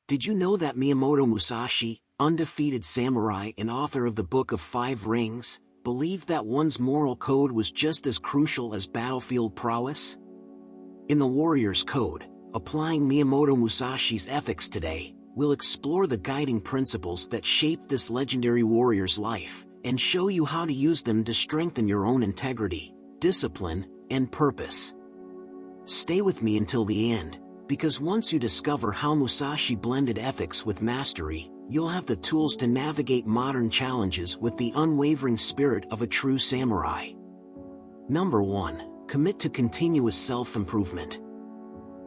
Did you know that Miyamoto Musashi, undefeated samurai and author of the Book of Five Rings, believed that one's moral code was just as crucial as battlefield prowess? In the Warrior's Code, applying Miyamoto Musashi's ethics today, we'll explore the guiding principles that shaped this legendary warrior's life, and show you how to use them to strengthen your own integrity, discipline, and purpose. Stay with me until the end, because once you discover how Musashi blended ethics with mastery, you'll have the tools to navigate modern challenges with the unwavering spirit of a true samurai. Number 1. Commit to continuous self-improvement.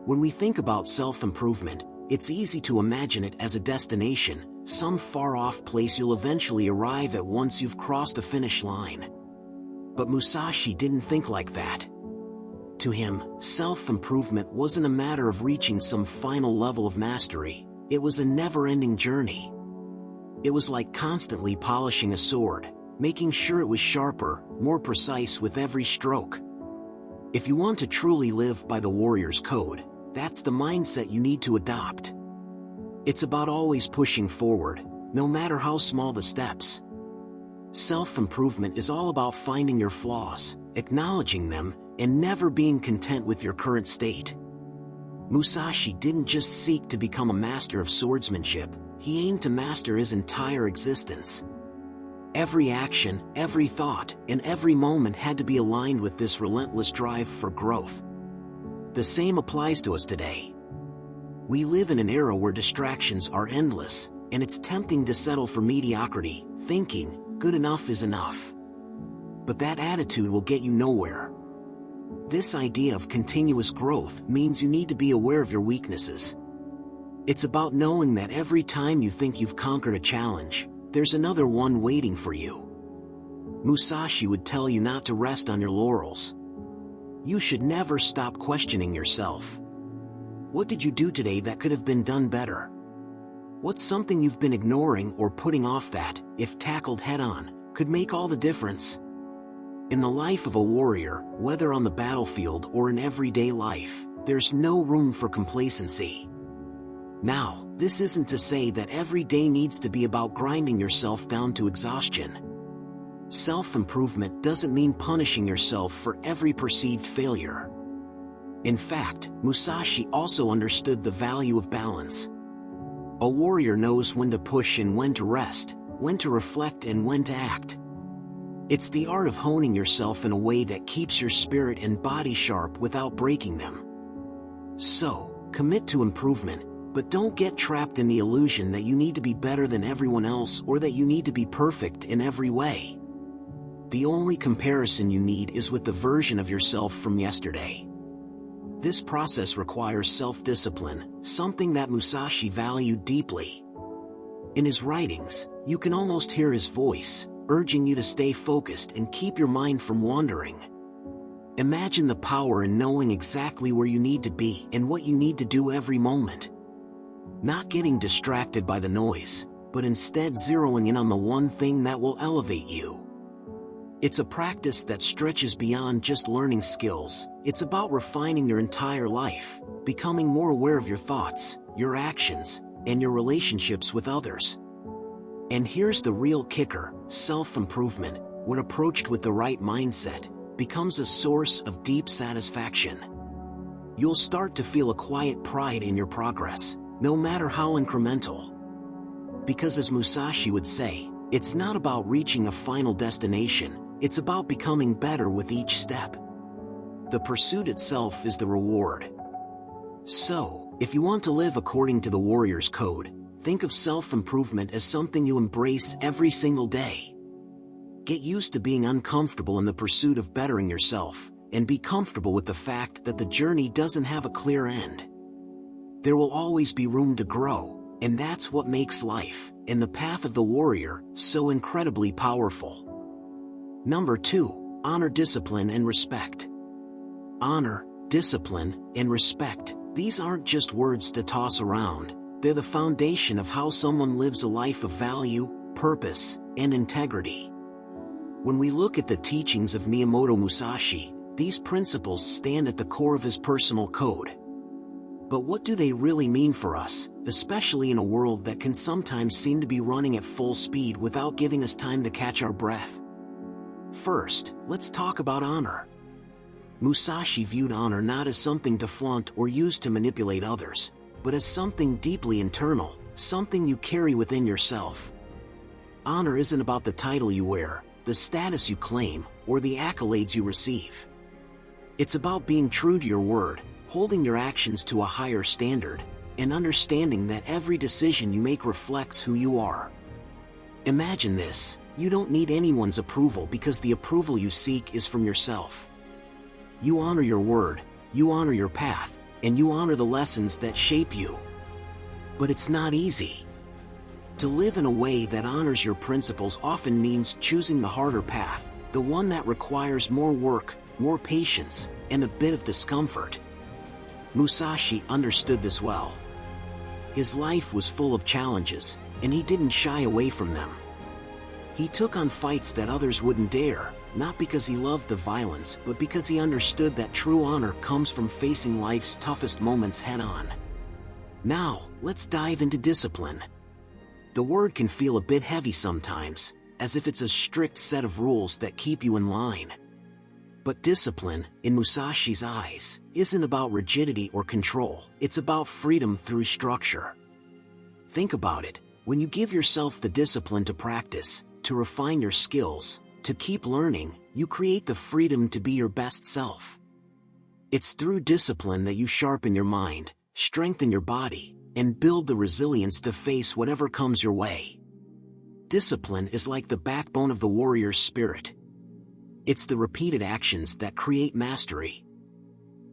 When we think about self-improvement, it's easy to imagine it as a destination, some far-off place you'll eventually arrive at once you've crossed a finish line. But Musashi didn't think like that. To him, self-improvement wasn't a matter of reaching some final level of mastery, it was a never-ending journey. It was like constantly polishing a sword, making sure it was sharper, more precise with every stroke. If you want to truly live by the Warrior's Code, that's the mindset you need to adopt. It's about always pushing forward, no matter how small the steps. Self-improvement is all about finding your flaws, acknowledging them, and never being content with your current state. Musashi didn't just seek to become a master of swordsmanship, he aimed to master his entire existence. Every action, every thought, and every moment had to be aligned with this relentless drive for growth. The same applies to us today. We live in an era where distractions are endless, and it's tempting to settle for mediocrity, thinking, good enough is enough. But that attitude will get you nowhere. This idea of continuous growth means you need to be aware of your weaknesses. It's about knowing that every time you think you've conquered a challenge, there's another one waiting for you. Musashi would tell you not to rest on your laurels. You should never stop questioning yourself. What did you do today that could have been done better? What's something you've been ignoring or putting off that, if tackled head-on, could make all the difference? In the life of a warrior, whether on the battlefield or in everyday life, there's no room for complacency. Now, this isn't to say that every day needs to be about grinding yourself down to exhaustion. Self-improvement doesn't mean punishing yourself for every perceived failure. In fact, Musashi also understood the value of balance. A warrior knows when to push and when to rest, when to reflect and when to act. It's the art of honing yourself in a way that keeps your spirit and body sharp without breaking them. So, commit to improvement, but don't get trapped in the illusion that you need to be better than everyone else or that you need to be perfect in every way. The only comparison you need is with the version of yourself from yesterday. This process requires self-discipline, something that Musashi valued deeply. In his writings, you can almost hear his voice, urging you to stay focused and keep your mind from wandering. Imagine the power in knowing exactly where you need to be and what you need to do every moment. Not getting distracted by the noise, but instead zeroing in on the one thing that will elevate you. It's a practice that stretches beyond just learning skills. It's about refining your entire life, becoming more aware of your thoughts, your actions, and your relationships with others. And here's the real kicker, self-improvement, when approached with the right mindset, becomes a source of deep satisfaction. You'll start to feel a quiet pride in your progress, no matter how incremental. Because as Musashi would say, it's not about reaching a final destination, it's about becoming better with each step. The pursuit itself is the reward. So, if you want to live according to the Warrior's Code, think of self-improvement as something you embrace every single day. Get used to being uncomfortable in the pursuit of bettering yourself, and be comfortable with the fact that the journey doesn't have a clear end. There will always be room to grow, and that's what makes life, and the path of the warrior, so incredibly powerful. Number 2, honor discipline and respect. Honor, discipline, and respect, these aren't just words to toss around. They're the foundation of how someone lives a life of value, purpose, and integrity. When we look at the teachings of Miyamoto Musashi, these principles stand at the core of his personal code. But what do they really mean for us, especially in a world that can sometimes seem to be running at full speed without giving us time to catch our breath? First, let's talk about honor. Musashi viewed honor not as something to flaunt or use to manipulate others, but as something deeply internal, something you carry within yourself. Honor isn't about the title you wear, the status you claim, or the accolades you receive. It's about being true to your word, holding your actions to a higher standard, and understanding that every decision you make reflects who you are. Imagine this: you don't need anyone's approval because the approval you seek is from yourself. You honor your word, you honor your path, and you honor the lessons that shape you. But it's not easy. To live in a way that honors your principles often means choosing the harder path, the one that requires more work, more patience, and a bit of discomfort. Musashi understood this well. His life was full of challenges, and he didn't shy away from them. He took on fights that others wouldn't dare, not because he loved the violence, but because he understood that true honor comes from facing life's toughest moments head-on. Now, let's dive into discipline. The word can feel a bit heavy sometimes, as if it's a strict set of rules that keep you in line. But discipline, in Musashi's eyes, isn't about rigidity or control, it's about freedom through structure. Think about it: when you give yourself the discipline to practice, to refine your skills, to keep learning, you create the freedom to be your best self. It's through discipline that you sharpen your mind, strengthen your body, and build the resilience to face whatever comes your way. Discipline is like the backbone of the warrior's spirit. It's the repeated actions that create mastery.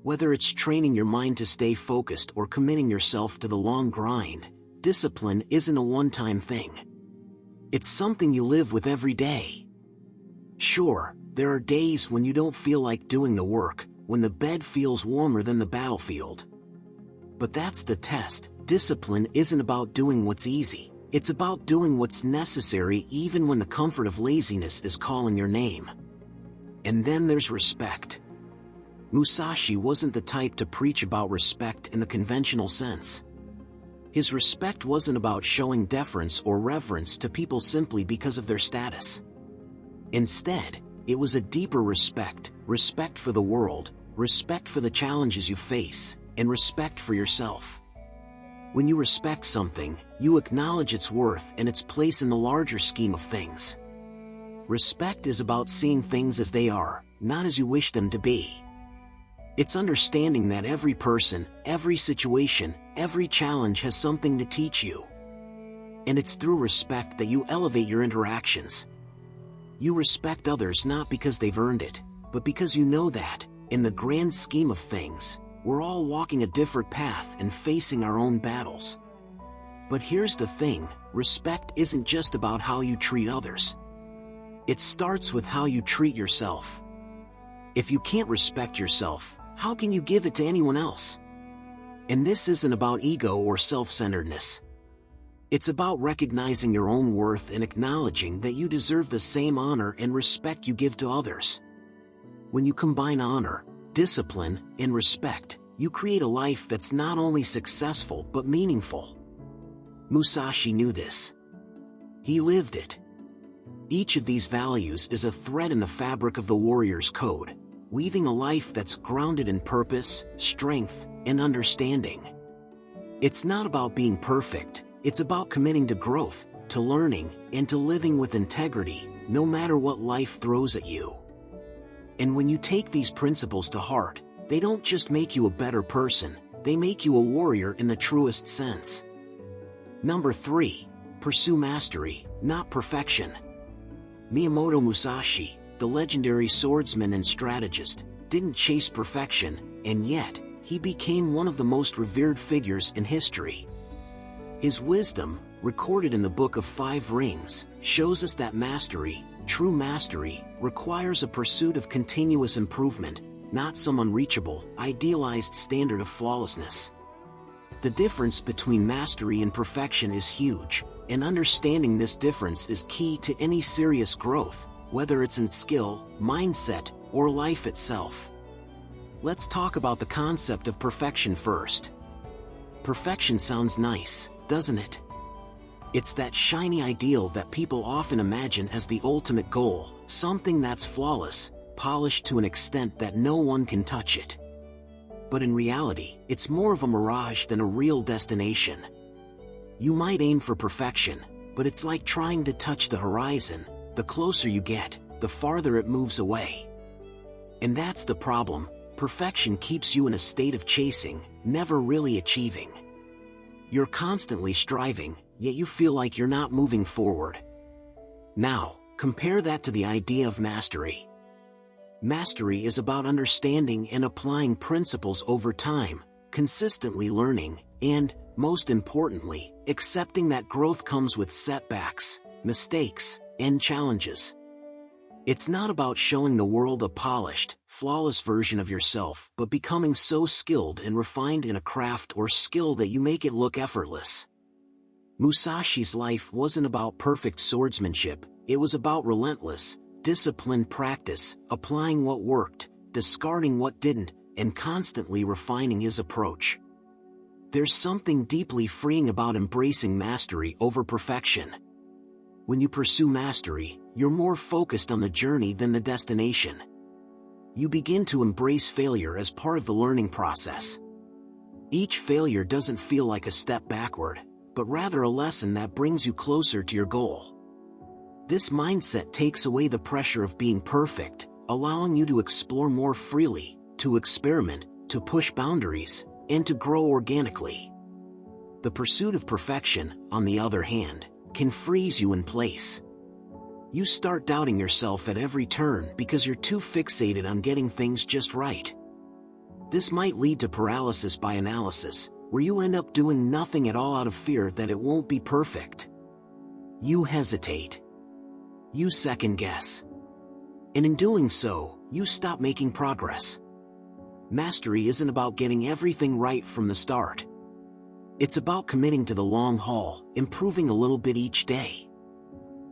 Whether it's training your mind to stay focused or committing yourself to the long grind, discipline isn't a one-time thing. It's something you live with every day. Sure, there are days when you don't feel like doing the work, when the bed feels warmer than the battlefield. But that's the test. Discipline isn't about doing what's easy. It's about doing what's necessary even when the comfort of laziness is calling your name. And then there's respect. Musashi wasn't the type to preach about respect in the conventional sense. His respect wasn't about showing deference or reverence to people simply because of their status. Instead, it was a deeper respect, respect for the world, respect for the challenges you face, and respect for yourself. When you respect something, you acknowledge its worth and its place in the larger scheme of things. Respect is about seeing things as they are, not as you wish them to be. It's understanding that every person, every situation, every challenge has something to teach you. And it's through respect that you elevate your interactions. You respect others not because they've earned it, but because you know that, in the grand scheme of things, we're all walking a different path and facing our own battles. But here's the thing: respect isn't just about how you treat others. It starts with how you treat yourself. If you can't respect yourself, how can you give it to anyone else? And this isn't about ego or self-centeredness. It's about recognizing your own worth and acknowledging that you deserve the same honor and respect you give to others. When you combine honor, discipline, and respect, you create a life that's not only successful but meaningful. Musashi knew this. He lived it. Each of these values is a thread in the fabric of the warrior's code, weaving a life that's grounded in purpose, strength, and understanding. It's not about being perfect, it's about committing to growth, to learning, and to living with integrity, no matter what life throws at you. And when you take these principles to heart, they don't just make you a better person, they make you a warrior in the truest sense. Number 3. Pursue mastery, not perfection. Miyamoto Musashi, the legendary swordsman and strategist, didn't chase perfection, and yet, he became one of the most revered figures in history. His wisdom, recorded in the Book of 5 Rings, shows us that mastery, true mastery, requires a pursuit of continuous improvement, not some unreachable, idealized standard of flawlessness. The difference between mastery and perfection is huge, and understanding this difference is key to any serious growth, whether it's in skill, mindset, or life itself. Let's talk about the concept of perfection first. Perfection sounds nice, doesn't it? It's that shiny ideal that people often imagine as the ultimate goal, something that's flawless, polished to an extent that no one can touch it. But in reality, it's more of a mirage than a real destination. You might aim for perfection, but it's like trying to touch the horizon. The closer you get, the farther it moves away. And that's the problem. Perfection keeps you in a state of chasing, never really achieving. You're constantly striving, yet you feel like you're not moving forward. Now, compare that to the idea of mastery. Mastery is about understanding and applying principles over time, consistently learning, and, most importantly, accepting that growth comes with setbacks, mistakes, and challenges. It's not about showing the world a polished, flawless version of yourself, but becoming so skilled and refined in a craft or skill that you make it look effortless. Musashi's life wasn't about perfect swordsmanship, it was about relentless, disciplined practice, applying what worked, discarding what didn't, and constantly refining his approach. There's something deeply freeing about embracing mastery over perfection. When you pursue mastery, you're more focused on the journey than the destination. You begin to embrace failure as part of the learning process. Each failure doesn't feel like a step backward, but rather a lesson that brings you closer to your goal. This mindset takes away the pressure of being perfect, allowing you to explore more freely, to experiment, to push boundaries, and to grow organically. The pursuit of perfection, on the other hand, can freeze you in place. You start doubting yourself at every turn because you're too fixated on getting things just right. This might lead to paralysis by analysis, where you end up doing nothing at all out of fear that it won't be perfect. You hesitate. You second guess. And in doing so, you stop making progress. Mastery isn't about getting everything right from the start. It's about committing to the long haul, improving a little bit each day.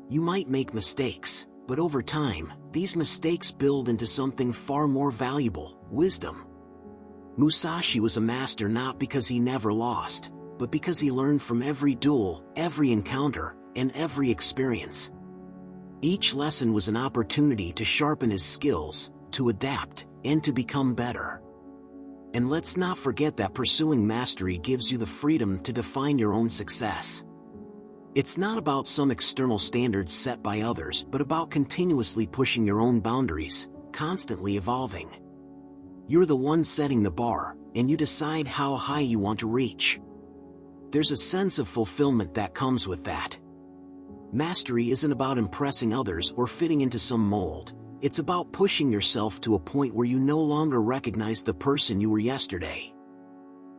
You might make mistakes, but over time, these mistakes build into something far more valuable: wisdom. Musashi was a master not because he never lost, but because he learned from every duel, every encounter, and every experience. Each lesson was an opportunity to sharpen his skills, to adapt, and to become better. And let's not forget that pursuing mastery gives you the freedom to define your own success. It's not about some external standards set by others, but about continuously pushing your own boundaries, constantly evolving. You're the one setting the bar, and you decide how high you want to reach. There's a sense of fulfillment that comes with that. Mastery isn't about impressing others or fitting into some mold. It's about pushing yourself to a point where you no longer recognize the person you were yesterday.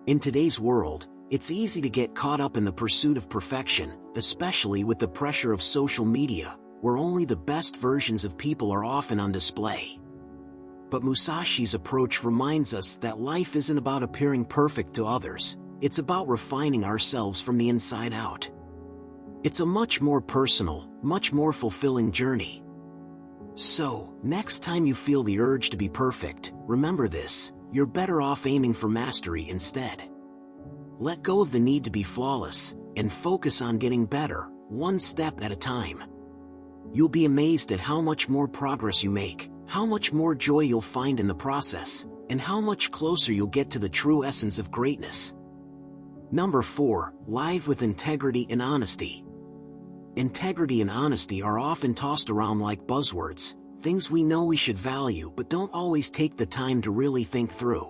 In today's world, it's easy to get caught up in the pursuit of perfection, especially with the pressure of social media, where only the best versions of people are often on display. But Musashi's approach reminds us that life isn't about appearing perfect to others, it's about refining ourselves from the inside out. It's a much more personal, much more fulfilling journey. So, next time you feel the urge to be perfect, remember this: you're better off aiming for mastery instead. Let go of the need to be flawless, and focus on getting better, one step at a time. You'll be amazed at how much more progress you make, how much more joy you'll find in the process, and how much closer you'll get to the true essence of greatness. Number 4, live with integrity and honesty. Integrity and honesty are often tossed around like buzzwords, things we know we should value but don't always take the time to really think through.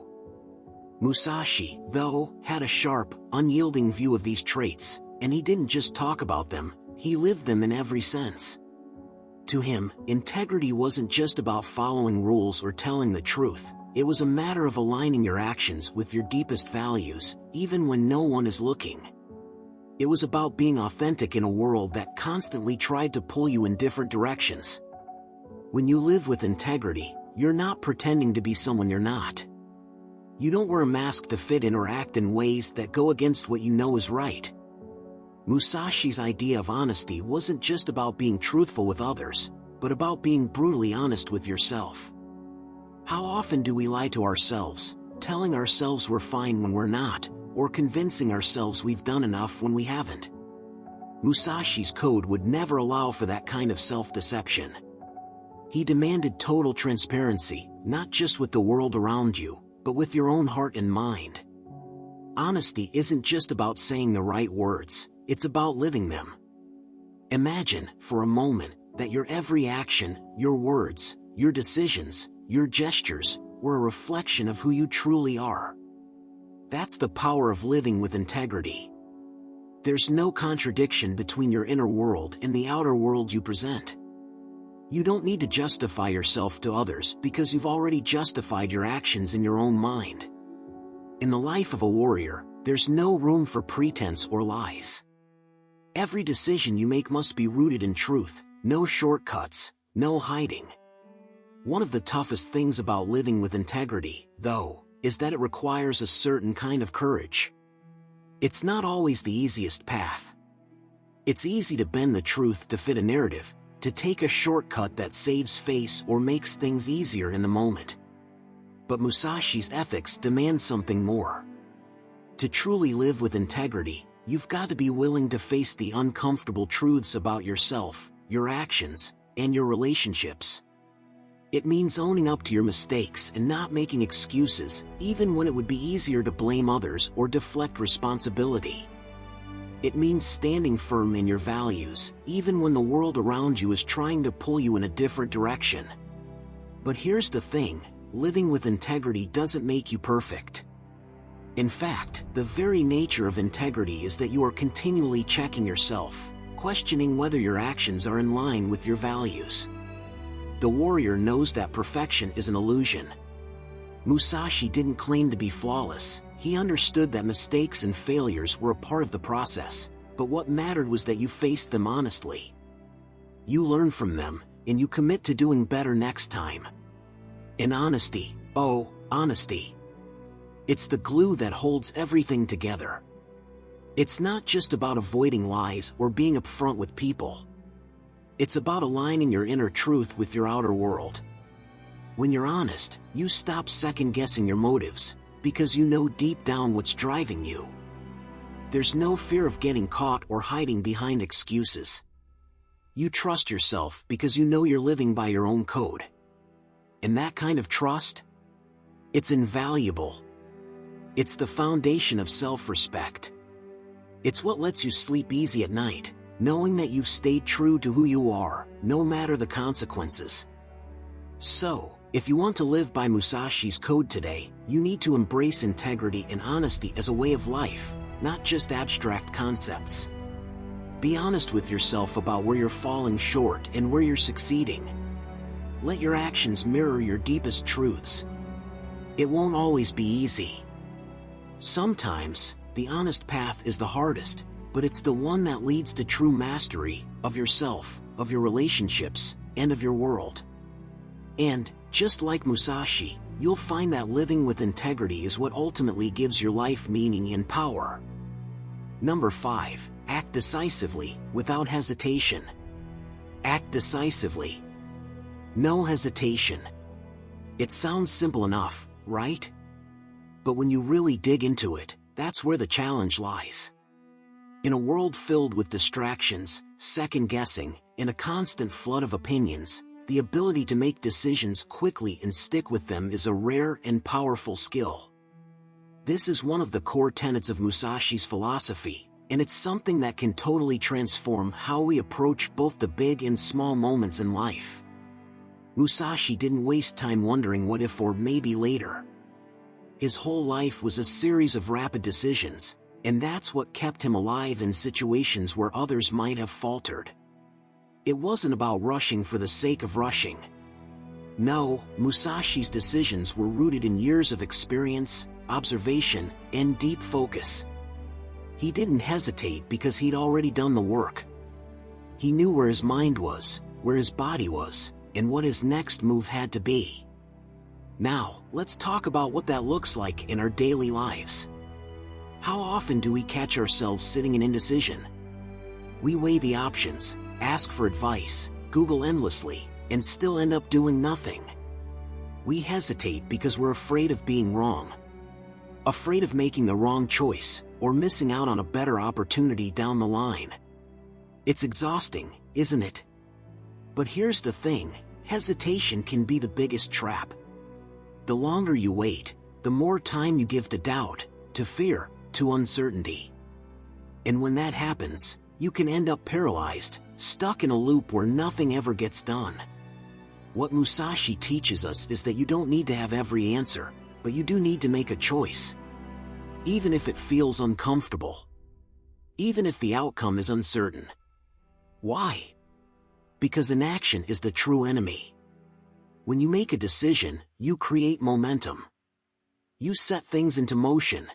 Musashi, though, had a sharp, unyielding view of these traits, and he didn't just talk about them, he lived them in every sense. To him, integrity wasn't just about following rules or telling the truth, it was a matter of aligning your actions with your deepest values, even when no one is looking. It was about being authentic in a world that constantly tried to pull you in different directions. When you live with integrity, you're not pretending to be someone you're not. You don't wear a mask to fit in or act in ways that go against what you know is right. Musashi's idea of honesty wasn't just about being truthful with others, but about being brutally honest with yourself. How often do we lie to ourselves, telling ourselves we're fine when we're not, or convincing ourselves we've done enough when we haven't. Musashi's code would never allow for that kind of self-deception. He demanded total transparency, not just with the world around you, but with your own heart and mind. Honesty isn't just about saying the right words, it's about living them. Imagine, for a moment, that your every action, your words, your decisions, your gestures, were a reflection of who you truly are. That's the power of living with integrity. There's no contradiction between your inner world and the outer world you present. You don't need to justify yourself to others because you've already justified your actions in your own mind. In the life of a warrior, there's no room for pretense or lies. Every decision you make must be rooted in truth, no shortcuts, no hiding. One of the toughest things about living with integrity, though, is that it requires a certain kind of courage. It's not always the easiest path. It's easy to bend the truth to fit a narrative, to take a shortcut that saves face or makes things easier in the moment. But Musashi's ethics demand something more. To truly live with integrity, you've got to be willing to face the uncomfortable truths about yourself, your actions, and your relationships. It means owning up to your mistakes and not making excuses, even when it would be easier to blame others or deflect responsibility. It means standing firm in your values, even when the world around you is trying to pull you in a different direction. But here's the thing, living with integrity doesn't make you perfect. In fact, the very nature of integrity is that you are continually checking yourself, questioning whether your actions are in line with your values. The warrior knows that perfection is an illusion. Musashi didn't claim to be flawless. He understood that mistakes and failures were a part of the process, but what mattered was that you faced them honestly. You learn from them, and you commit to doing better next time. And honesty, oh, honesty. It's the glue that holds everything together. It's not just about avoiding lies or being upfront with people. It's about aligning your inner truth with your outer world. When you're honest, you stop second-guessing your motives, because you know deep down what's driving you. There's no fear of getting caught or hiding behind excuses. You trust yourself because you know you're living by your own code. And that kind of trust? It's invaluable. It's the foundation of self-respect. It's what lets you sleep easy at night, knowing that you've stayed true to who you are, no matter the consequences. So, if you want to live by Musashi's code today, you need to embrace integrity and honesty as a way of life, not just abstract concepts. Be honest with yourself about where you're falling short and where you're succeeding. Let your actions mirror your deepest truths. It won't always be easy. Sometimes, the honest path is the hardest, but it's the one that leads to true mastery of yourself, of your relationships, and of your world. And, just like Musashi, you'll find that living with integrity is what ultimately gives your life meaning and power. Number 5. Act decisively, without hesitation. Act decisively. No hesitation. It sounds simple enough, right? But when you really dig into it, that's where the challenge lies. In a world filled with distractions, second-guessing, and a constant flood of opinions, the ability to make decisions quickly and stick with them is a rare and powerful skill. This is one of the core tenets of Musashi's philosophy, and it's something that can totally transform how we approach both the big and small moments in life. Musashi didn't waste time wondering what if or maybe later. His whole life was a series of rapid decisions, and that's what kept him alive in situations where others might have faltered. It wasn't about rushing for the sake of rushing. No, Musashi's decisions were rooted in years of experience, observation, and deep focus. He didn't hesitate because he'd already done the work. He knew where his mind was, where his body was, and what his next move had to be. Now, let's talk about what that looks like in our daily lives. How often do we catch ourselves sitting in indecision? We weigh the options, ask for advice, Google endlessly, and still end up doing nothing. We hesitate because we're afraid of being wrong. afraid of making the wrong choice or missing out on a better opportunity down the line. It's exhausting, isn't it? But here's the thing, hesitation can be the biggest trap. The longer you wait, the more time you give to doubt, to fear, to uncertainty. And when that happens, you can end up paralyzed, stuck in a loop where nothing ever gets done. What Musashi teaches us is that you don't need to have every answer, but you do need to make a choice. Even if it feels uncomfortable. Even if the outcome is uncertain. Why? Because inaction is the true enemy. When you make a decision, you create momentum. You set things into motion.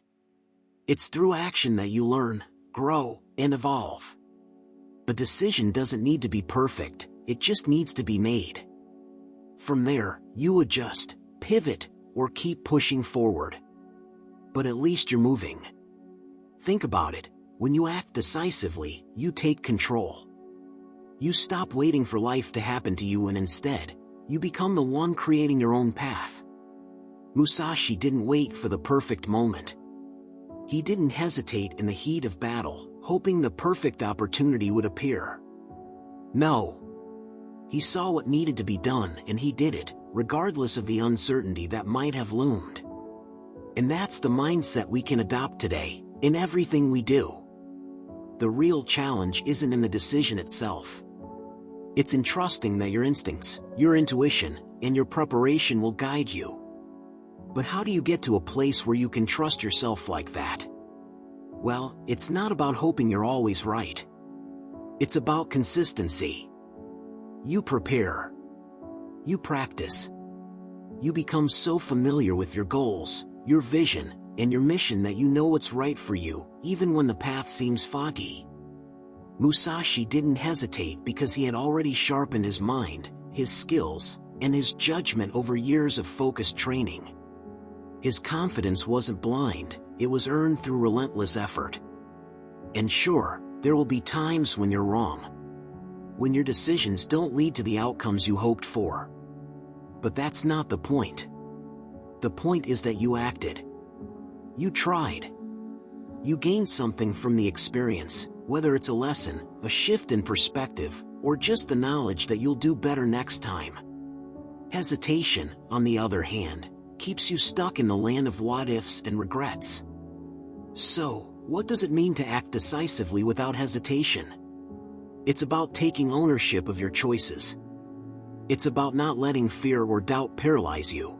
It's through action that you learn, grow, and evolve. A decision doesn't need to be perfect, it just needs to be made. From there, you adjust, pivot, or keep pushing forward. But at least you're moving. Think about it, when you act decisively, you take control. You stop waiting for life to happen to you and instead, you become the one creating your own path. Musashi didn't wait for the perfect moment. He didn't hesitate in the heat of battle, hoping the perfect opportunity would appear. No. He saw what needed to be done and he did it, regardless of the uncertainty that might have loomed. And that's the mindset we can adopt today, in everything we do. The real challenge isn't in the decision itself. It's in trusting that your instincts, your intuition, and your preparation will guide you. But how do you get to a place where you can trust yourself like that? Well, it's not about hoping you're always right. It's about consistency. You prepare. You practice. You become so familiar with your goals, your vision, and your mission that you know what's right for you, even when the path seems foggy. Musashi didn't hesitate because he had already sharpened his mind, his skills, and his judgment over years of focused training. His confidence wasn't blind, it was earned through relentless effort. And sure, there will be times when you're wrong. When your decisions don't lead to the outcomes you hoped for. But that's not the point. The point is that you acted. You tried. You gained something from the experience, whether it's a lesson, a shift in perspective, or just the knowledge that you'll do better next time. Hesitation, on the other hand, keeps you stuck in the land of what-ifs and regrets. So, what does it mean to act decisively without hesitation? It's about taking ownership of your choices. It's about not letting fear or doubt paralyze you.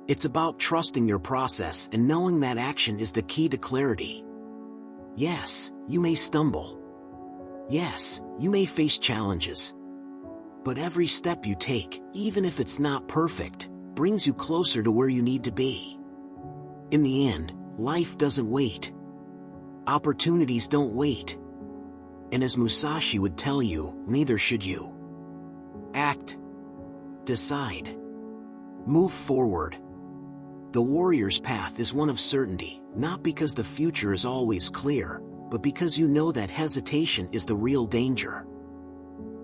It's about trusting your process and knowing that action is the key to clarity. Yes, you may stumble. Yes, you may face challenges. But every step you take, even if it's not perfect, brings you closer to where you need to be. In the end, life doesn't wait. Opportunities don't wait. And as Musashi would tell you, neither should you. Act. Decide. Move forward. The warrior's path is one of certainty, not because the future is always clear, but because you know that hesitation is the real danger.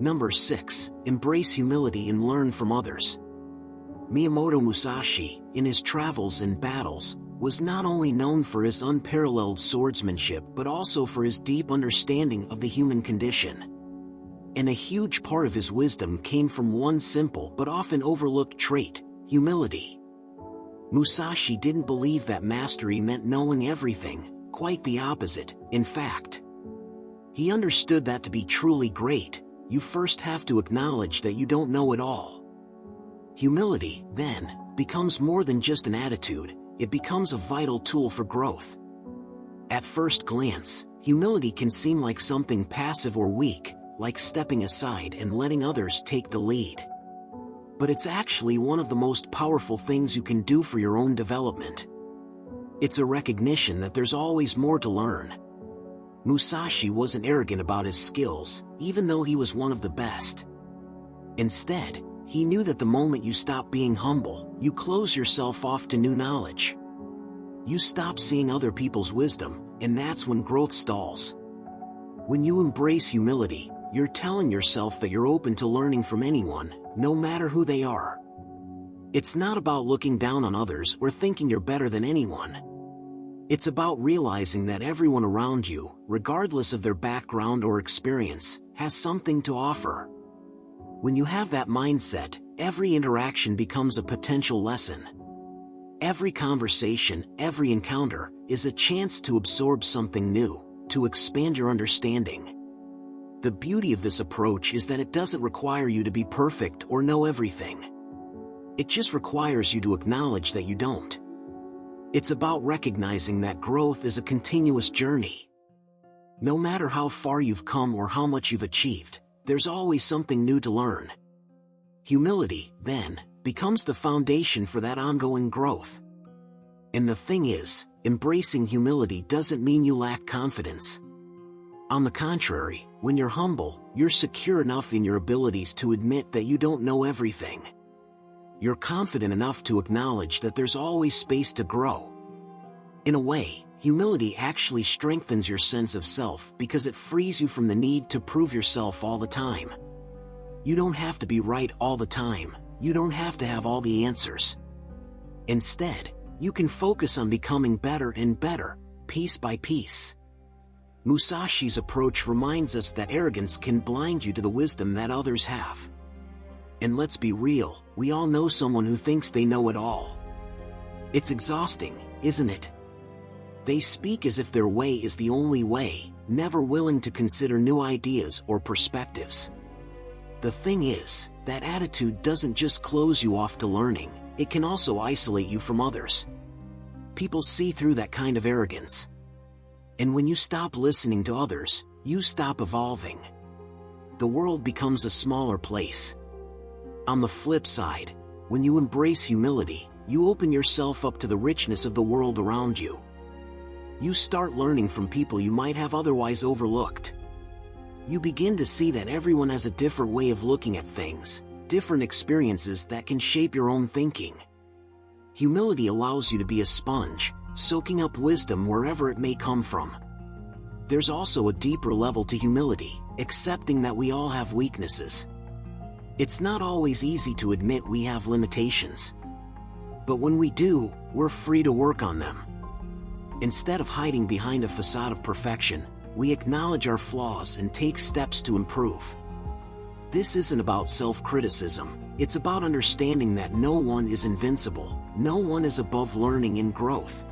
Number 6. Embrace humility and learn from others. Miyamoto Musashi, in his travels and battles, was not only known for his unparalleled swordsmanship but also for his deep understanding of the human condition. And a huge part of his wisdom came from one simple but often overlooked trait, humility. Musashi didn't believe that mastery meant knowing everything, quite the opposite, in fact. He understood that to be truly great, you first have to acknowledge that you don't know it all. Humility, then, becomes more than just an attitude, it becomes a vital tool for growth. At first glance, humility can seem like something passive or weak, like stepping aside and letting others take the lead. But it's actually one of the most powerful things you can do for your own development. It's a recognition that there's always more to learn. Musashi wasn't arrogant about his skills, even though he was one of the best. Instead, he knew that the moment you stop being humble, you close yourself off to new knowledge. You stop seeing other people's wisdom, and that's when growth stalls. When you embrace humility, you're telling yourself that you're open to learning from anyone, no matter who they are. It's not about looking down on others or thinking you're better than anyone. It's about realizing that everyone around you, regardless of their background or experience, has something to offer. When you have that mindset, every interaction becomes a potential lesson. Every conversation, every encounter, is a chance to absorb something new, to expand your understanding. The beauty of this approach is that it doesn't require you to be perfect or know everything. It just requires you to acknowledge that you don't. It's about recognizing that growth is a continuous journey. No matter how far you've come or how much you've achieved, there's always something new to learn. Humility, then, becomes the foundation for that ongoing growth. And the thing is, embracing humility doesn't mean you lack confidence. On the contrary, when you're humble, you're secure enough in your abilities to admit that you don't know everything. You're confident enough to acknowledge that there's always space to grow. In a way, humility actually strengthens your sense of self because it frees you from the need to prove yourself all the time. You don't have to be right all the time. You don't have to have all the answers. Instead, you can focus on becoming better and better, piece by piece. Musashi's approach reminds us that arrogance can blind you to the wisdom that others have. And let's be real, we all know someone who thinks they know it all. It's exhausting, isn't it? They speak as if their way is the only way, never willing to consider new ideas or perspectives. The thing is, that attitude doesn't just close you off to learning, it can also isolate you from others. People see through that kind of arrogance. And when you stop listening to others, you stop evolving. The world becomes a smaller place. On the flip side, when you embrace humility, you open yourself up to the richness of the world around you. You start learning from people you might have otherwise overlooked. You begin to see that everyone has a different way of looking at things, different experiences that can shape your own thinking. Humility allows you to be a sponge, soaking up wisdom wherever it may come from. There's also a deeper level to humility, accepting that we all have weaknesses. It's not always easy to admit we have limitations. But when we do, we're free to work on them. Instead of hiding behind a facade of perfection, we acknowledge our flaws and take steps to improve. This isn't about self-criticism, it's about understanding that no one is invincible, no one is above learning and growth.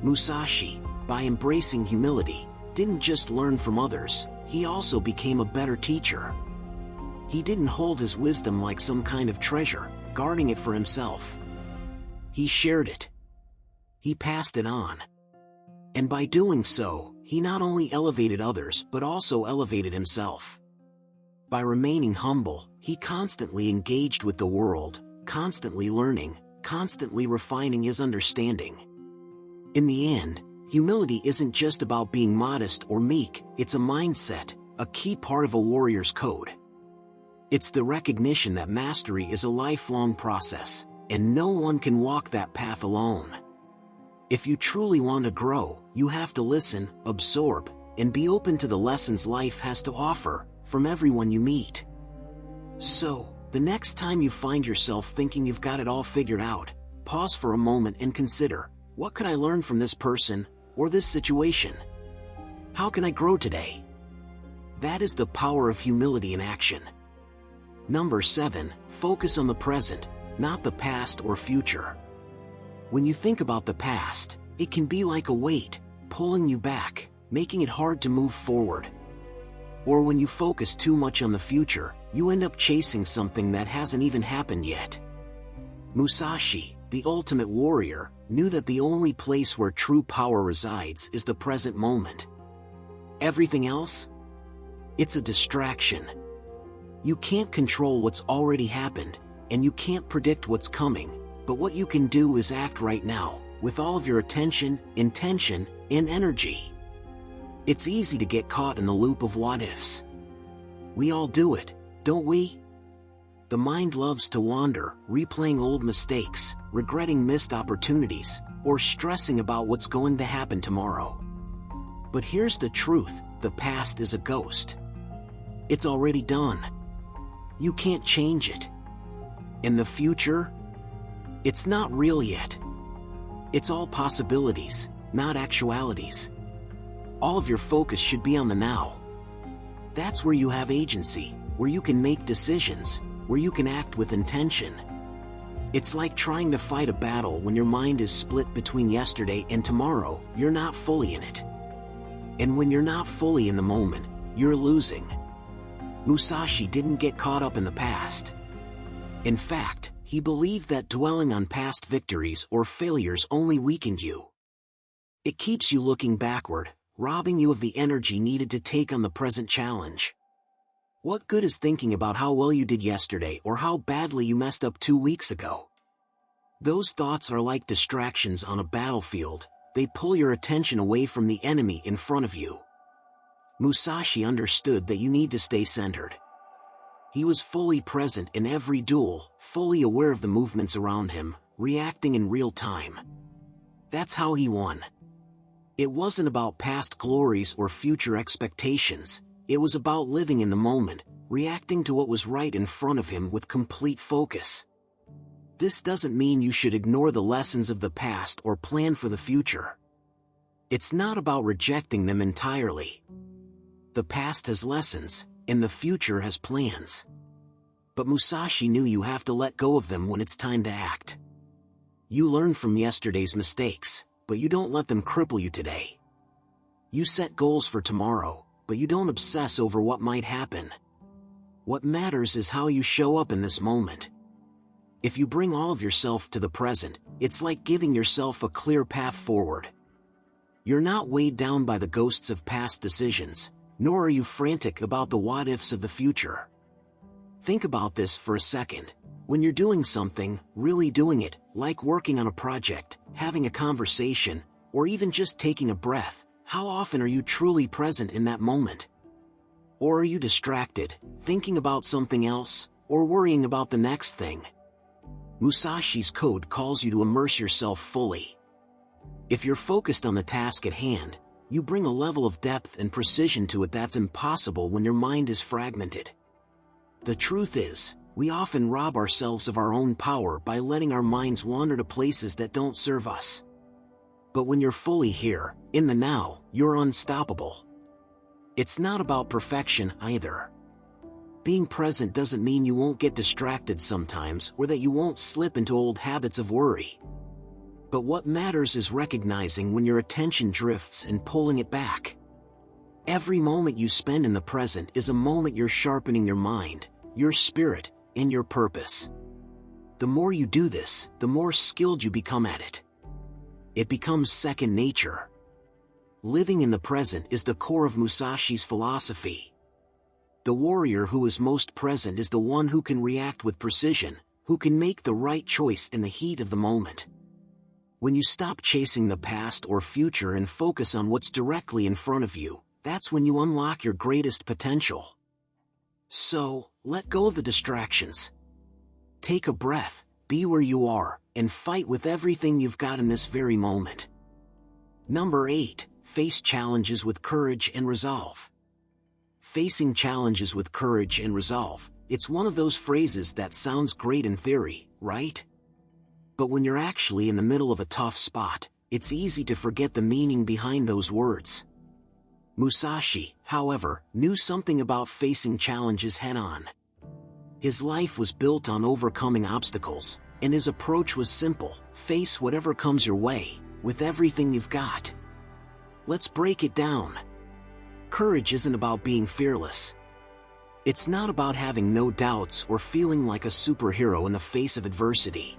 Musashi, by embracing humility, didn't just learn from others, he also became a better teacher. He didn't hold his wisdom like some kind of treasure, guarding it for himself. He shared it. He passed it on. And by doing so, he not only elevated others but also elevated himself. By remaining humble, he constantly engaged with the world, constantly learning, constantly refining his understanding. In the end, humility isn't just about being modest or meek, it's a mindset, a key part of a warrior's code. It's the recognition that mastery is a lifelong process, and no one can walk that path alone. If you truly want to grow, you have to listen, absorb, and be open to the lessons life has to offer, from everyone you meet. So, the next time you find yourself thinking you've got it all figured out, pause for a moment and consider, what could I learn from this person, or this situation? How can I grow today? That is the power of humility in action. Number 7, focus on the present, not the past or future. When you think about the past, it can be like a weight, pulling you back, making it hard to move forward. Or when you focus too much on the future, you end up chasing something that hasn't even happened yet. Musashi, the ultimate warrior, knew that the only place where true power resides is the present moment. Everything else? It's a distraction. You can't control what's already happened, and you can't predict what's coming, but what you can do is act right now, with all of your attention, intention, and energy. It's easy to get caught in the loop of what-ifs. We all do it, don't we? The mind loves to wander, replaying old mistakes, regretting missed opportunities, or stressing about what's going to happen tomorrow. But here's the truth, the past is a ghost. It's already done. You can't change it. And the future? It's not real yet. It's all possibilities, not actualities. All of your focus should be on the now. That's where you have agency, where you can make decisions, where you can act with intention. It's like trying to fight a battle when your mind is split between yesterday and tomorrow. You're not fully in it. And when you're not fully in the moment, you're losing. Musashi didn't get caught up in the past. In fact, he believed that dwelling on past victories or failures only weakened you. It keeps you looking backward, robbing you of the energy needed to take on the present challenge. What good is thinking about how well you did yesterday or how badly you messed up 2 weeks ago? Those thoughts are like distractions on a battlefield. They pull your attention away from the enemy in front of you. Musashi understood that you need to stay centered. He was fully present in every duel, fully aware of the movements around him, reacting in real time. That's how he won. It wasn't about past glories or future expectations. It was about living in the moment, reacting to what was right in front of him with complete focus. This doesn't mean you should ignore the lessons of the past or plan for the future. It's not about rejecting them entirely. The past has lessons, and the future has plans. But Musashi knew you have to let go of them when it's time to act. You learn from yesterday's mistakes, but you don't let them cripple you today. You set goals for tomorrow, but you don't obsess over what might happen. What matters is how you show up in this moment. If you bring all of yourself to the present, it's like giving yourself a clear path forward. You're not weighed down by the ghosts of past decisions, nor are you frantic about the what-ifs of the future. Think about this for a second. When you're doing something, really doing it, like working on a project, having a conversation, or even just taking a breath, how often are you truly present in that moment? Or are you distracted, thinking about something else, or worrying about the next thing? Musashi's code calls you to immerse yourself fully. If you're focused on the task at hand, you bring a level of depth and precision to it that's impossible when your mind is fragmented. The truth is, we often rob ourselves of our own power by letting our minds wander to places that don't serve us. But when you're fully here, in the now, you're unstoppable. It's not about perfection either. Being present doesn't mean you won't get distracted sometimes or that you won't slip into old habits of worry. But what matters is recognizing when your attention drifts and pulling it back. Every moment you spend in the present is a moment you're sharpening your mind, your spirit, and your purpose. The more you do this, the more skilled you become at it. It becomes second nature. Living in the present is the core of Musashi's philosophy. The warrior who is most present is the one who can react with precision, who can make the right choice in the heat of the moment. When you stop chasing the past or future and focus on what's directly in front of you, that's when you unlock your greatest potential. So, let go of the distractions. Take a breath, be where you are, and fight with everything you've got in this very moment. Number 8, face challenges with courage and resolve. Facing challenges with courage and resolve, it's one of those phrases that sounds great in theory, right? But when you're actually in the middle of a tough spot, it's easy to forget the meaning behind those words. Musashi, however, knew something about facing challenges head-on. His life was built on overcoming obstacles, and his approach was simple: face whatever comes your way, with everything you've got. Let's break it down. Courage isn't about being fearless. It's not about having no doubts or feeling like a superhero in the face of adversity.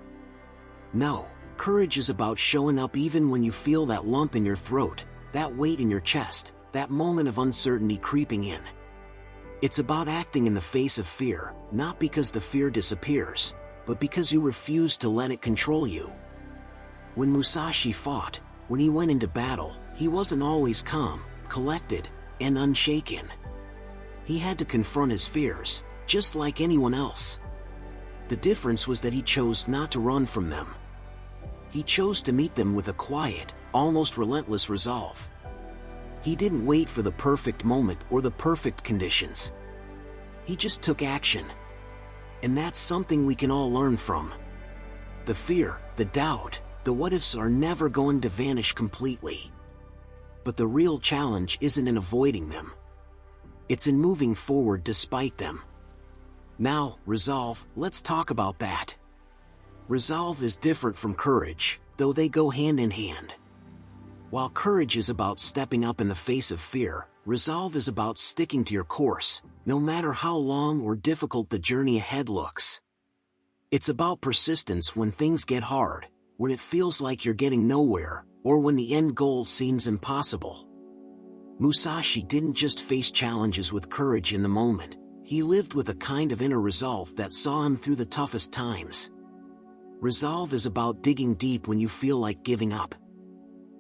No, courage is about showing up even when you feel that lump in your throat, that weight in your chest, that moment of uncertainty creeping in. It's about acting in the face of fear, not because the fear disappears, but because you refuse to let it control you. When Musashi fought, when he went into battle, he wasn't always calm, collected, and unshaken. He had to confront his fears, just like anyone else. The difference was that he chose not to run from them. He chose to meet them with a quiet, almost relentless resolve. He didn't wait for the perfect moment or the perfect conditions. He just took action. And that's something we can all learn from. The fear, the doubt, The what-ifs are never going to vanish completely. But the real challenge isn't in avoiding them. It's in moving forward despite them. Now, resolve, let's talk about that. Resolve is different from courage, though they go hand in hand. While courage is about stepping up in the face of fear, resolve is about sticking to your course, no matter how long or difficult the journey ahead looks. It's about persistence when things get hard, when it feels like you're getting nowhere, or when the end goal seems impossible. Musashi didn't just face challenges with courage in the moment, he lived with a kind of inner resolve that saw him through the toughest times. Resolve is about digging deep when you feel like giving up.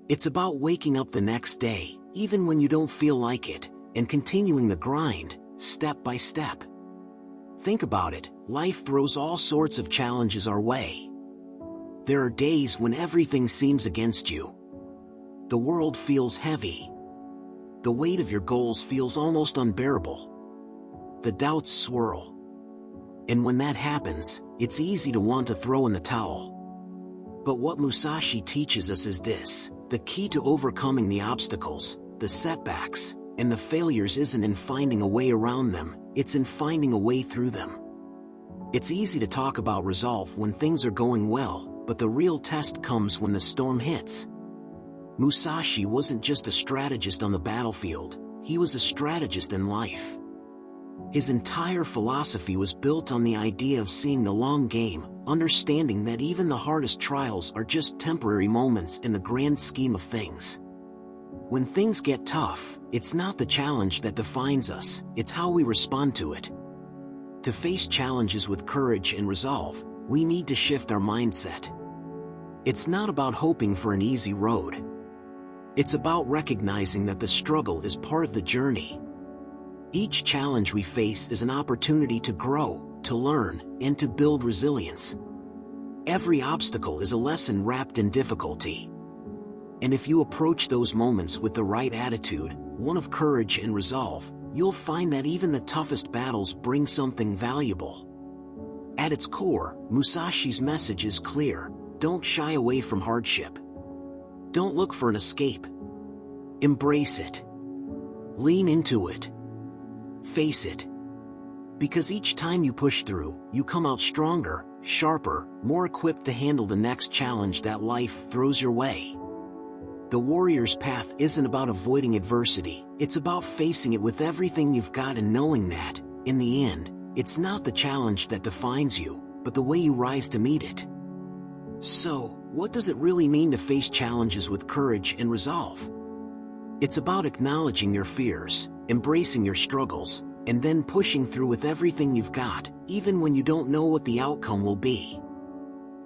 It's about waking up the next day, even when you don't feel like it, and continuing the grind, step by step. Think about it, life throws all sorts of challenges our way. There are days when everything seems against you. The world feels heavy. The weight of your goals feels almost unbearable. The doubts swirl. And when that happens, it's easy to want to throw in the towel. But what Musashi teaches us is this: the key to overcoming the obstacles, the setbacks, and the failures isn't in finding a way around them, it's in finding a way through them. It's easy to talk about resolve when things are going well, but the real test comes when the storm hits. Musashi wasn't just a strategist on the battlefield, he was a strategist in life. His entire philosophy was built on the idea of seeing the long game, understanding that even the hardest trials are just temporary moments in the grand scheme of things. When things get tough, it's not the challenge that defines us, it's how we respond to it. To face challenges with courage and resolve, we need to shift our mindset. It's not about hoping for an easy road. It's about recognizing that the struggle is part of the journey. Each challenge we face is an opportunity to grow, to learn, and to build resilience. Every obstacle is a lesson wrapped in difficulty. And if you approach those moments with the right attitude, one of courage and resolve, you'll find that even the toughest battles bring something valuable. At its core, Musashi's message is clear: don't shy away from hardship. Don't look for an escape. Embrace it. Lean into it. Face it. Because each time you push through, you come out stronger, sharper, more equipped to handle the next challenge that life throws your way. The warrior's path isn't about avoiding adversity, it's about facing it with everything you've got and knowing that, in the end, it's not the challenge that defines you, but the way you rise to meet it. So, what does it really mean to face challenges with courage and resolve? It's about acknowledging your fears, embracing your struggles, and then pushing through with everything you've got, even when you don't know what the outcome will be.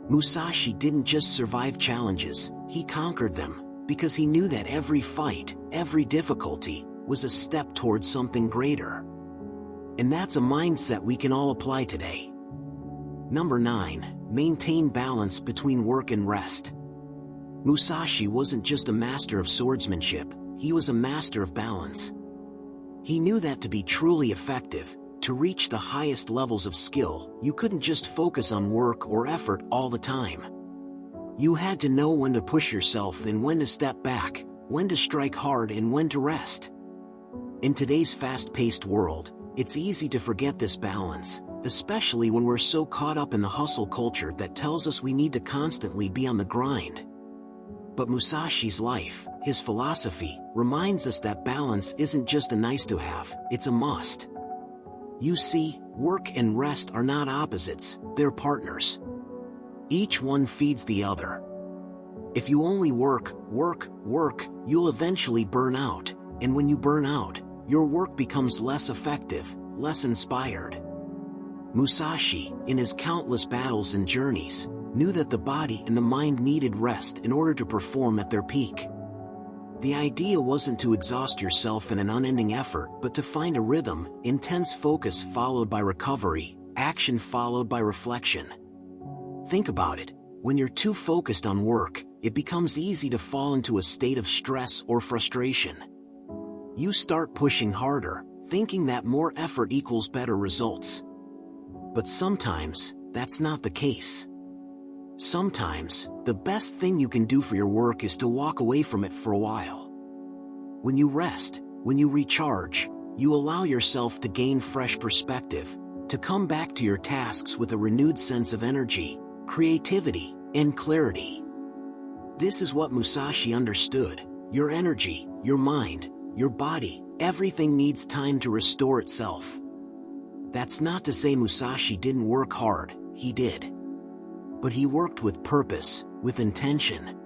Musashi didn't just survive challenges, he conquered them, because he knew that every fight, every difficulty, was a step towards something greater. And that's a mindset we can all apply today. Number 9. Maintain balance between work and rest. Musashi wasn't just a master of swordsmanship, he was a master of balance. He knew that to be truly effective, to reach the highest levels of skill, you couldn't just focus on work or effort all the time. You had to know when to push yourself and when to step back, when to strike hard and when to rest. In today's fast-paced world, it's easy to forget this balance, especially when we're so caught up in the hustle culture that tells us we need to constantly be on the grind. But Musashi's life, his philosophy, reminds us that balance isn't just a nice-to-have, it's a must. You see, work and rest are not opposites, they're partners. Each one feeds the other. If you only work, you'll eventually burn out, and when you burn out, your work becomes less effective, less inspired. Musashi, in his countless battles and journeys, knew that the body and the mind needed rest in order to perform at their peak. The idea wasn't to exhaust yourself in an unending effort, but to find a rhythm, intense focus followed by recovery, action followed by reflection. Think about it, when you're too focused on work, it becomes easy to fall into a state of stress or frustration. You start pushing harder, thinking that more effort equals better results. But sometimes, that's not the case. Sometimes, the best thing you can do for your work is to walk away from it for a while. When you rest, when you recharge, you allow yourself to gain fresh perspective, to come back to your tasks with a renewed sense of energy, creativity, and clarity. This is what Musashi understood. Your energy, your mind, your body, everything needs time to restore itself. That's not to say Musashi didn't work hard, he did. But he worked with purpose, with intention.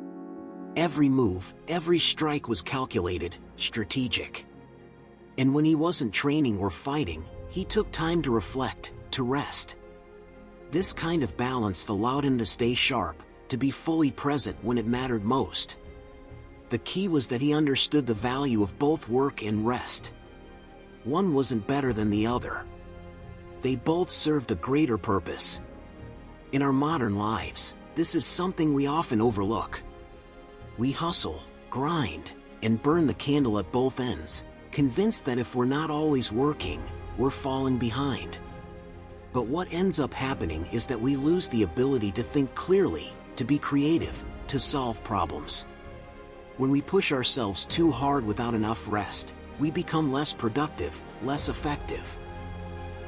Every move, every strike was calculated, strategic. And when he wasn't training or fighting, he took time to reflect, to rest. This kind of balance allowed him to stay sharp, to be fully present when it mattered most. The key was that he understood the value of both work and rest. One wasn't better than the other. They both served a greater purpose. In our modern lives, this is something we often overlook. We hustle, grind, and burn the candle at both ends, convinced that if we're not always working, we're falling behind. But what ends up happening is that we lose the ability to think clearly, to be creative, to solve problems. When we push ourselves too hard without enough rest, we become less productive, less effective.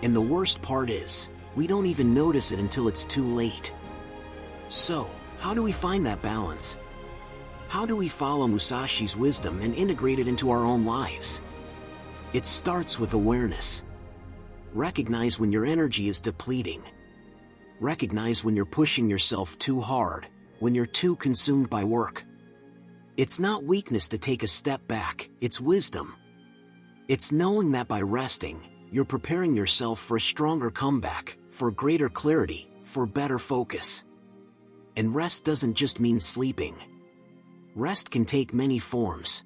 And the worst part is, we don't even notice it until it's too late. So, how do we find that balance? How do we follow Musashi's wisdom and integrate it into our own lives? It starts with awareness. Recognize when your energy is depleting. Recognize when you're pushing yourself too hard, when you're too consumed by work. It's not weakness to take a step back, it's wisdom. It's knowing that by resting, you're preparing yourself for a stronger comeback, for greater clarity, for better focus. And rest doesn't just mean sleeping. Rest can take many forms.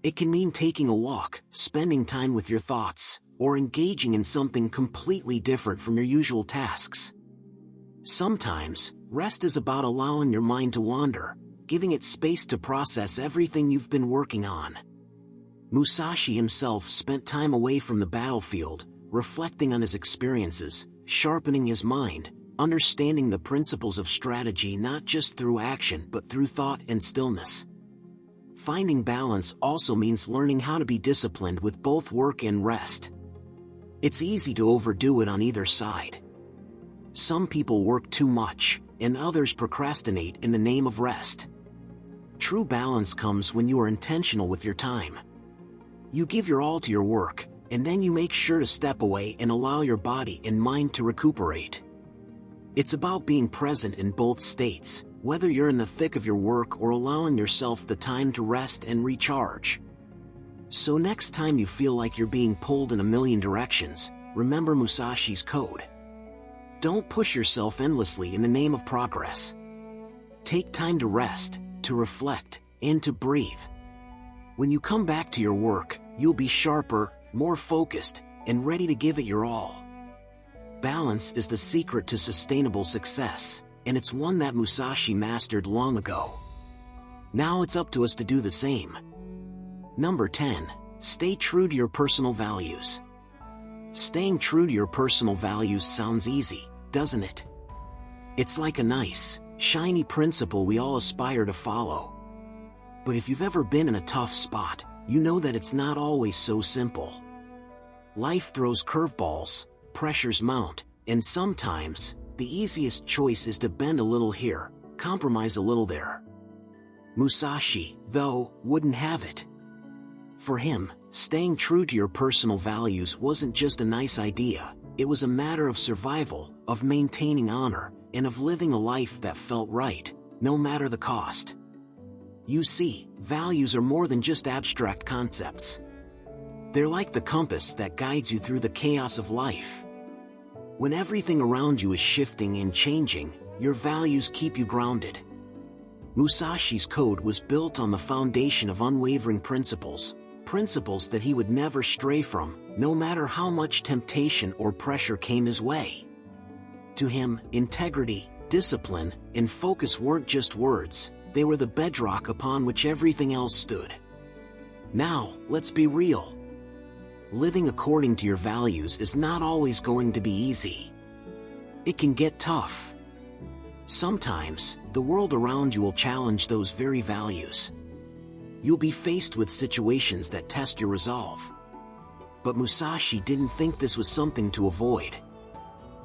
It can mean taking a walk, spending time with your thoughts, or engaging in something completely different from your usual tasks. Sometimes, rest is about allowing your mind to wander, giving it space to process everything you've been working on. Musashi himself spent time away from the battlefield, reflecting on his experiences, sharpening his mind, understanding the principles of strategy not just through action but through thought and stillness. Finding balance also means learning how to be disciplined with both work and rest. It's easy to overdo it on either side. Some people work too much, and others procrastinate in the name of rest. True balance comes when you are intentional with your time. You give your all to your work, and then you make sure to step away and allow your body and mind to recuperate. It's about being present in both states, whether you're in the thick of your work or allowing yourself the time to rest and recharge. So next time you feel like you're being pulled in a million directions, remember Musashi's code. Don't push yourself endlessly in the name of progress. Take time to rest, to reflect, and to breathe. When you come back to your work, you'll be sharper, more focused, and ready to give it your all. Balance is the secret to sustainable success, and it's one that Musashi mastered long ago. Now it's up to us to do the same. Number 10. Stay true to your personal values. Staying true to your personal values sounds easy, doesn't it? It's like a nice, shiny principle we all aspire to follow. But if you've ever been in a tough spot, you know that it's not always so simple. Life throws curveballs, pressures mount, and sometimes, the easiest choice is to bend a little here, compromise a little there. Musashi, though, wouldn't have it. For him, staying true to your personal values wasn't just a nice idea, it was a matter of survival, of maintaining honor, and of living a life that felt right, no matter the cost. You see, values are more than just abstract concepts. They're like the compass that guides you through the chaos of life. When everything around you is shifting and changing, your values keep you grounded. Musashi's code was built on the foundation of unwavering principles, principles that he would never stray from, no matter how much temptation or pressure came his way. To him, integrity, discipline, and focus weren't just words, they were the bedrock upon which everything else stood. Now, let's be real. Living according to your values is not always going to be easy. It can get tough. Sometimes, the world around you will challenge those very values. You'll be faced with situations that test your resolve. But Musashi didn't think this was something to avoid.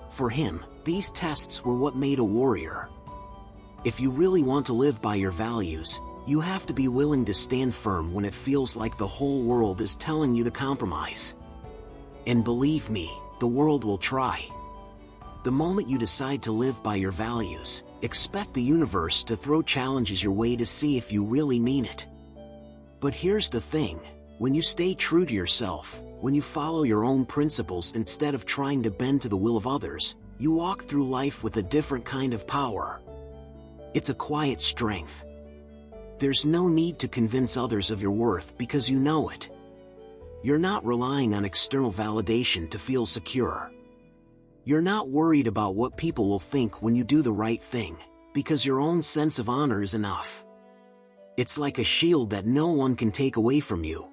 For him, these tests were what made a warrior. If you really want to live by your values, you have to be willing to stand firm when it feels like the whole world is telling you to compromise. And believe me, the world will try. The moment you decide to live by your values, expect the universe to throw challenges your way to see if you really mean it. But here's the thing, when you stay true to yourself, when you follow your own principles instead of trying to bend to the will of others, you walk through life with a different kind of power. It's a quiet strength. There's no need to convince others of your worth because you know it. You're not relying on external validation to feel secure. You're not worried about what people will think when you do the right thing, because your own sense of honor is enough. It's like a shield that no one can take away from you.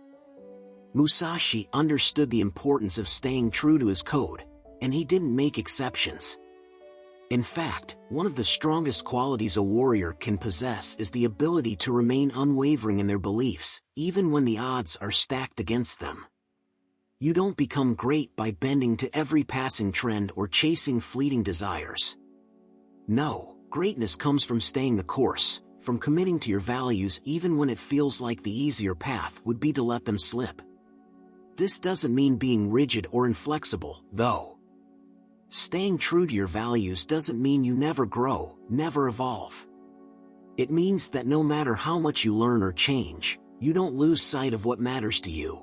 Musashi understood the importance of staying true to his code, and he didn't make exceptions. In fact, one of the strongest qualities a warrior can possess is the ability to remain unwavering in their beliefs, even when the odds are stacked against them. You don't become great by bending to every passing trend or chasing fleeting desires. No, greatness comes from staying the course, from committing to your values even when it feels like the easier path would be to let them slip. This doesn't mean being rigid or inflexible, though. Staying true to your values doesn't mean you never grow, never evolve. It means that no matter how much you learn or change, you don't lose sight of what matters to you.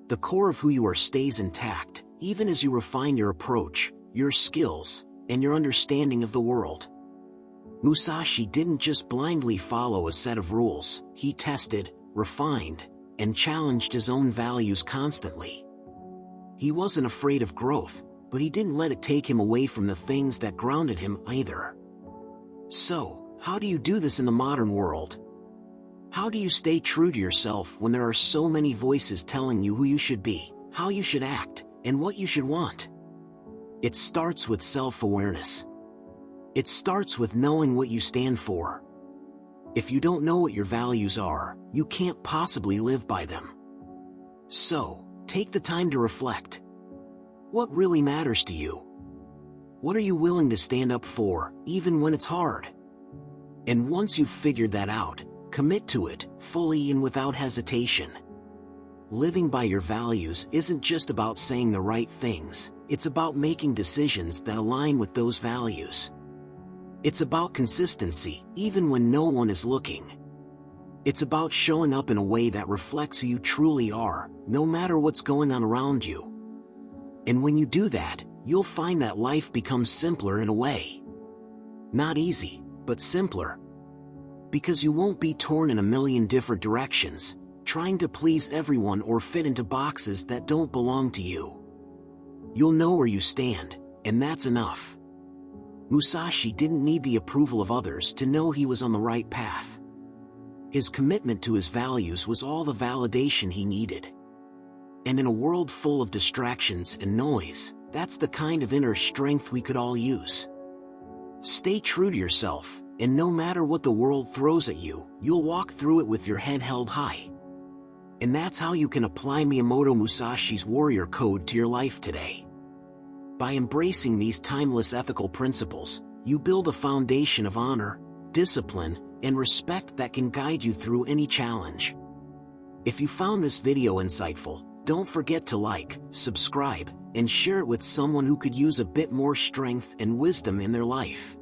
The core of who you are stays intact, even as you refine your approach, your skills, and your understanding of the world. Musashi didn't just blindly follow a set of rules, he tested, refined, and challenged his own values constantly. He wasn't afraid of growth, but he didn't let it take him away from the things that grounded him either. So, how do you do this in the modern world? How do you stay true to yourself when there are so many voices telling you who you should be, how you should act, and what you should want? It starts with self-awareness. It starts with knowing what you stand for. If you don't know what your values are, you can't possibly live by them. So, take the time to reflect. What really matters to you? What are you willing to stand up for, even when it's hard? And once you've figured that out, commit to it, fully and without hesitation. Living by your values isn't just about saying the right things, it's about making decisions that align with those values. It's about consistency, even when no one is looking. It's about showing up in a way that reflects who you truly are, no matter what's going on around you. And when you do that, you'll find that life becomes simpler in a way. Not easy, but simpler. Because you won't be torn in a million different directions, trying to please everyone or fit into boxes that don't belong to you. You'll know where you stand, and that's enough. Musashi didn't need the approval of others to know he was on the right path. His commitment to his values was all the validation he needed. And in a world full of distractions and noise, that's the kind of inner strength we could all use. Stay true to yourself, and no matter what the world throws at you, you'll walk through it with your head held high. And that's how you can apply Miyamoto Musashi's warrior code to your life today. By embracing these timeless ethical principles, you build a foundation of honor, discipline, and respect that can guide you through any challenge. If you found this video insightful, don't forget to like, subscribe, and share it with someone who could use a bit more strength and wisdom in their life.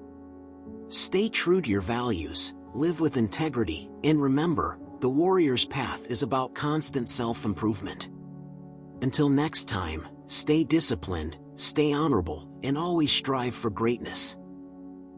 Stay true to your values, live with integrity, and remember, the warrior's path is about constant self-improvement. Until next time, stay disciplined, stay honorable, and always strive for greatness.